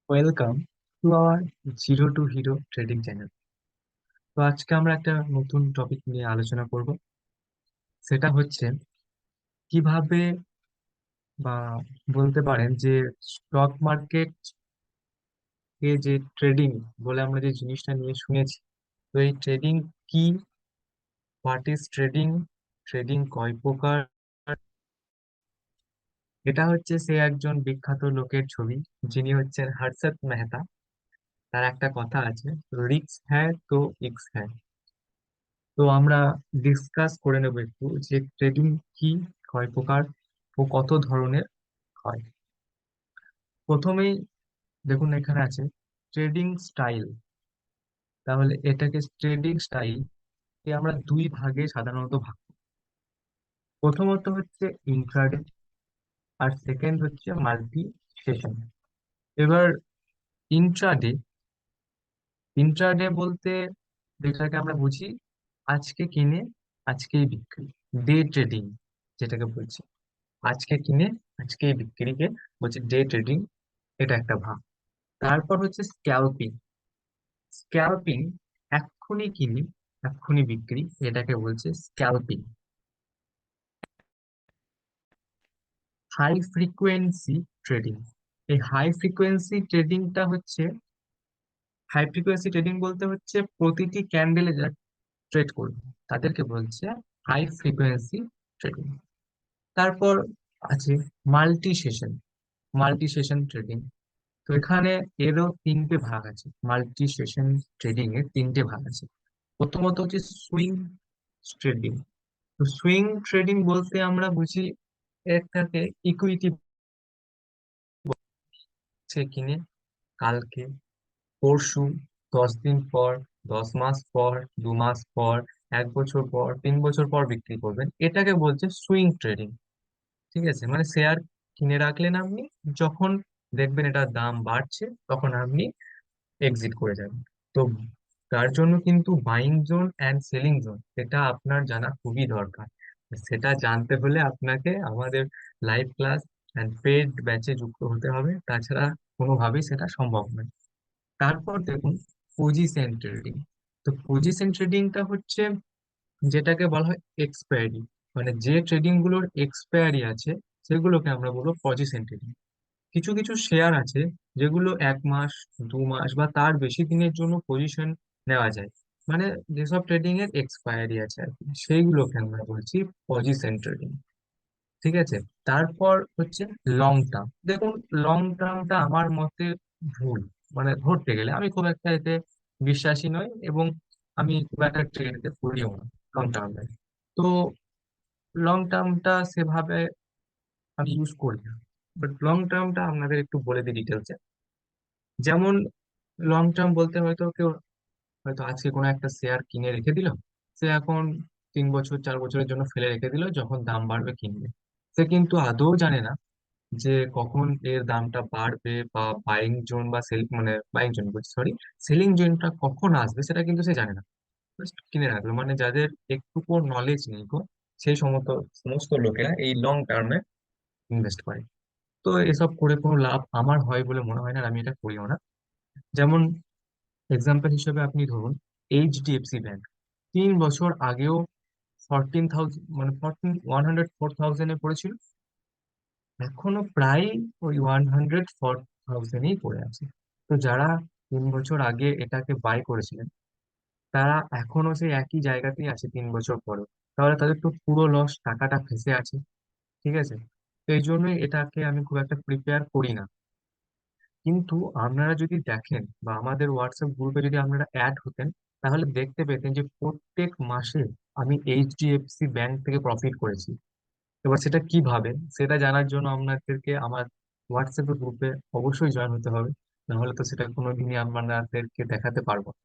Welcome to our zero two hero trading channel. তো আজকে আমরা একটা নতুন টপিক নিয়ে আলোচনা করব। সেটা হচ্ছে কিভাবে বা বলতে পারেন যে স্টক মার্কেট এ যে ট্রেডিং বলে আমরা যে জিনিসটা নিয়ে শুনেছি, তো এই ট্রেডিং কি, হোয়াট ইজ ট্রেডিং, ট্রেডিং কয় প্রকার। এটা হচ্ছে সে একজন বিখ্যাত লোকের ছবি, যিনি হচ্ছেন হর্ষদ মেহতা। তার একটা কথা আছে, রিস্ক হ্যায় তো ইক্স হ্যায়। তো আমরা ডিসকাস করে নেবো একটু যে ট্রেডিং কি, কয় প্রকার ও কত ধরনের হয়। প্রথমেই দেখুন এখানে আছে ট্রেডিং স্টাইল। তাহলে এটাকে ট্রেডিং স্টাইল কে আমরা দুই ভাগে সাধারণত ভাগ করি। প্রথমত হচ্ছে ইন্ট্রাডে, আর সেকেন্ড হচ্ছে মাল্টি সেশন। এবার ইন্ট্রাডে, ইন্ট্রাডে বলতে যেটাকে আমরা বুঝি আজকে কিনে আজকেই বিক্রি, ডে ট্রেডিং যেটাকে বলছি। আজকে কিনে আজকেই বিক্রিকে বলছি ডে ট্রেডিং, এটা একটা ভাগ। তারপর হচ্ছে স্ক্যালপিং। স্ক্যালপিং এক্ষুনি কিনি এক্ষুনি বিক্রি, এটাকে বলছে স্ক্যালপিং। High frequency trading. এই হাই ফ্রিকোয়েন্সি ট্রেডিংটা হচ্ছে, হাই ফ্রিকোয়েন্সি ট্রেডিং বলতে হচ্ছে প্রতিটি ক্যান্ডেলে যারা ট্রেড করবে তাদেরকে বলছে হাই ফ্রিকোয়েন্সি ট্রেডিং। তারপর আছে multi session. Multi session trading, তো এখানে এরও তিনটে ভাগ আছে। মাল্টি সেশন ট্রেডিং এর তিনটে ভাগ আছে। প্রথমত হচ্ছে সুইং ট্রেডিং। তো সুইং ট্রেডিং বলতে আমরা বুঝি একটাকে ইকুইটি, সে কিনে কালকে, পরশু, 10 দিন পর, 10 মাস পর, 2 মাস পর, 1 বছর পর, 3 বছর পর বিক্রি করবেন, এটাকে বলছে সুইং ট্রেডিং। ঠিক আছে, মানে শেয়ার কিনে রাখলেন আপনি, যখন দেখবেন এটার দাম বাড়ছে তখন আপনি এক্সিট করে যাবেন। তো তার জন্য কিন্তু buying zone and selling zone এটা আপনার জানা খুবই দরকার। সেটা জানতে হলে আপনাকে আমাদের লাইভ ক্লাস অ্যান্ড পেড ব্যাচে যুক্ত হতে হবে, তাছাড়া কোনোভাবেই সেটা সম্ভব নয়। তারপর দেখুন পজিশন ট্রেডিং। তো পজিশন ট্রেডিংটা হচ্ছে যেটাকে বলা হয় এক্সপায়ারি, মানে যে ট্রেডিং গুলোর এক্সপায়ারি আছে সেগুলোকে আমরা বলবো পজিশন ট্রেডিং। কিছু কিছু শেয়ার আছে যেগুলো 1 মাস, 2 মাস বা তার বেশি দিনের জন্য পজিশন নেওয়া যায়, মানে যেসব ট্রেডিং এর এক্সপায়ারি আছে আর কি, সেইগুলোকে আমরা বলছি পজিশন ট্রেডিং। ঠিক আছে। তারপর হচ্ছে লং টার্ম। দেখুন লং টার্মটা আমার মতে ভুল, মানে ধরতে গেলে আমি খুব একটা এতে বিশ্বাসী নই, এবং আমি খুব একটা ট্রেডে করিও না লং টার্মে। তো লং টার্মটা সেভাবে আমি ইউজ করি না। বাট লং টার্মটা আপনাদের একটু বলে দিই ডিটেলসে। যেমন লং টার্ম বলতে হয়তো কেউ হয়তো আজকে কোনো একটা শেয়ার কিনে রেখে দিল, সে এখন 3 বছর 4 বছরের জন্য ফেলে রেখে দিল, যখন দাম বাড়বে কিনবে। সে কিন্তু আদৌ জানে না যে কখন এর দামটা বাড়বে, বা বাইং জোন বা সেল, মানে বাইং জোন বলছি সরি, সেলিং জোনটা কখন আসবে সেটা কিন্তু সে জানে না। Just কিনে রাখলো, মানে যাদের একটুকু নলেজ নেই গো, সেই সমস্ত সমস্ত লোকেরা এই লং টার্মে ইনভেস্ট করে। তো এসব করে কোনো লাভ আমার হয় বলে মনে হয় না, আর আমি এটা করিও না। যেমন এক্সাম্পল হিসেবে আপনি ধরুন এইচডিএফসি ব্যাংক 3 বছর আগেও 14,000, মানে 104,000-এ পড়েছিল, এখনো প্রায় ওই 104,000-এই পড়ে আছে। তো যারা 3 বছর আগে এটাকে বাই করেছিলেন, তারা এখনো সেই একই জায়গাতেই আছে 3 বছর পরে। তাহলে তাদের তো পুরো লস, টাকাটা ফেঁসে আছে। ঠিক আছে। তো এই জন্যই এটাকে আমি খুব একটা প্রিপেয়ার করি না। কিন্তু আপনারা যদি দেখেন বা আমাদের হোয়াটসঅ্যাপ গ্রুপে যদি আপনারা অ্যাড হতেন, তাহলে দেখতে পেতেন যে প্রত্যেক মাসে আমি এইচডিএফসি ব্যাংক থেকে প্রফিট করেছি। এবার সেটা কিভাবে, সেটা জানার জন্য আপনাদেরকে আমার হোয়াটসঅ্যাপ গ্রুপে অবশ্যই জয়েন হতে হবে। নাহলে তো সেটা কোনোদিনই আপনাদেরকে দেখাতে পারবো না।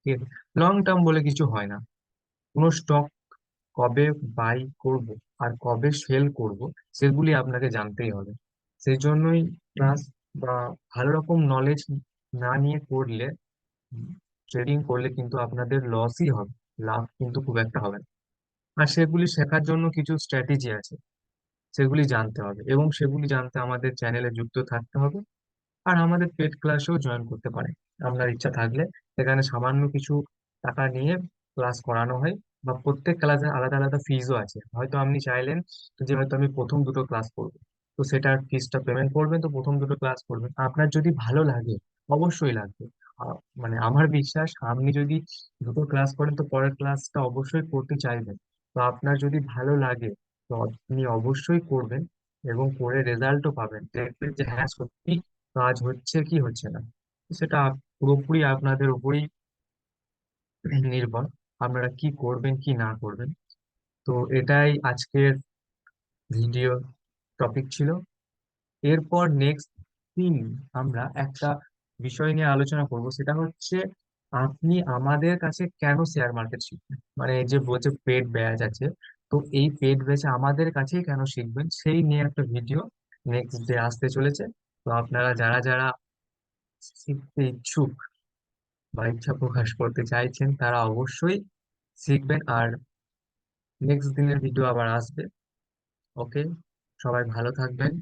ঠিক আছে। লং টার্ম বলে কিছু হয় না। কোনো স্টক কবে বাই করব আর কবে সেল করব, সেগুলি আপনাকে জানতেই হবে। সেই জন্যই ক্লাস বা ভালো রকম নলেজ না নিয়ে করলে, ট্রেডিং করলে কিন্তু আপনাদের লসই হবে, লাভ কিন্তু খুব একটা হবে না। আর সেগুলি শেখার জন্য কিছু স্ট্র্যাটেজি আছে, সেগুলি জানতে হবে, এবং সেগুলি জানতে আমাদের চ্যানেলে যুক্ত থাকতে হবে। আর আমাদের পেড ক্লাসেও জয়েন করতে পারেন আপনার ইচ্ছা থাকলে। সেখানে সামান্য কিছু টাকা নিয়ে ক্লাস করানো হয়, বা প্রত্যেক ক্লাসে আলাদা আলাদা ফিজও আছে। হয়তো আপনি চাইলেন যে হয়তো আমি প্রথম দুটো ক্লাস করবো, তো সেটার ফিজটা পেমেন্ট করবেন, তো প্রথম দুটো ক্লাস করবেন। আপনার যদি ভালো লাগে, অবশ্যই লাগবে। মানে আমার বিশ্বাস, আপনি যদি দুটো ক্লাস করেন তো পরের ক্লাসটা অবশ্যই করতে চাইবেন। তো আপনার যদি ভালো লাগে, তো আপনি অবশ্যই করবেন, এবং করে রেজাল্টও পাবেন, দেখবেন যে হ্যাঁ সত্যি কাজ হচ্ছে কি হচ্ছে না। সেটা পুরোপুরি আপনাদের উপরেই নির্ভর, আপনারা কি করবেন কি না করবেন। তো এটাই আজকের ভিডিও টপিক ছিল। এরপর নেক্সট দিন আমরা একটা বিষয় নিয়ে আলোচনা করব, সেটা হচ্ছে আপনি আমাদের কাছে কেন শেয়ার মার্কেট শিখবেন, মানে এই যে বলছে পেড ব্যাচ আছে, তো এই পেড ব্যাচে আমাদের কাছেই কেন শিখবেন সেই নিয়ে একটা ভিডিও নেক্সট ডে আসতে চলেছে। তো আপনারা যারা যারা শিখতে ইচ্ছুক বা ইচ্ছা প্রকাশ করতে চাইছেন, তারা অবশ্যই শিখবেন। আর নেক্সট দিনের ভিডিও আবার আসবে। ওকে, সবাই ভালো থাকবেন,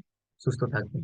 সুস্থ থাকবেন।